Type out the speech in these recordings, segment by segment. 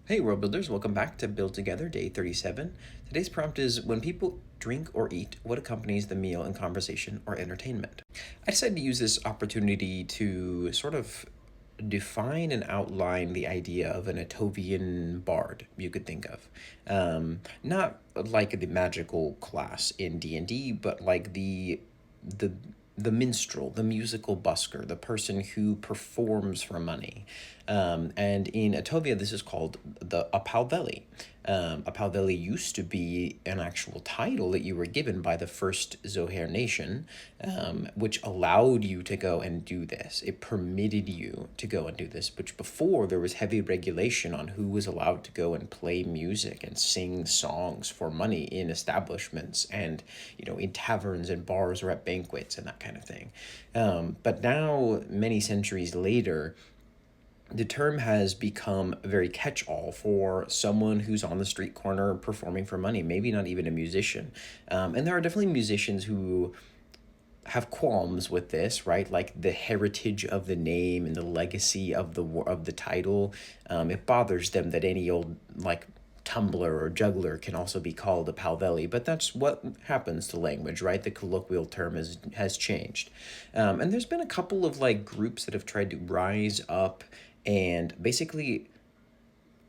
Hey world builders, welcome back to Build Together, day 37. Today's prompt is when people drink or eat, what accompanies the meal in conversation or entertainment? I decided to use this opportunity to sort of define and outline the idea of an Etovian bard, you could think of. Not like the magical class in D&D, but like the the minstrel, the musical busker, the person who performs for money. And in Etovia, this is called a Palveli. A Palveli used to be an actual title that you were given by the first Zohair nation, which allowed you to go and do this. It permitted you to go and do this, which before there was heavy regulation on who was allowed to go and play music and sing songs for money in establishments and, in taverns and bars or at banquets and that kind of thing. But now, many centuries later, the term has become a very catch-all for someone who's on the street corner performing for money, maybe not even a musician. And there are definitely musicians who have qualms with this, right? Like the heritage of the name and the legacy of the title. It bothers them that any old like tumbler or juggler can also be called a palveli, but that's what happens to language, right? The colloquial term has changed, and there's been a couple of like groups that have tried to rise up and basically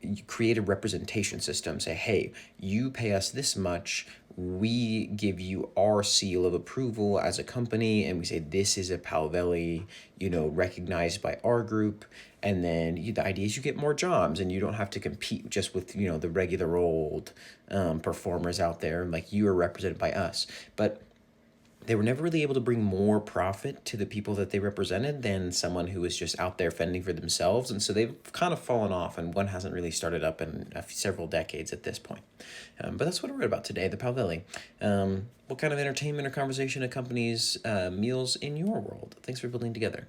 you create a representation system. Say, hey, you pay us this much, we give you our seal of approval as a company, and we say this is a Palveli, recognized by our group. And then the idea is you get more jobs and you don't have to compete just with the regular old performers out there. Like, you are represented by us, but they were never really able to bring more profit to the people that they represented than someone who was just out there fending for themselves. And so they've kind of fallen off, and one hasn't really started up in several decades at this point. But that's what I read about today, the Palveli. What kind of entertainment or conversation accompanies meals in your world? Thanks for building together.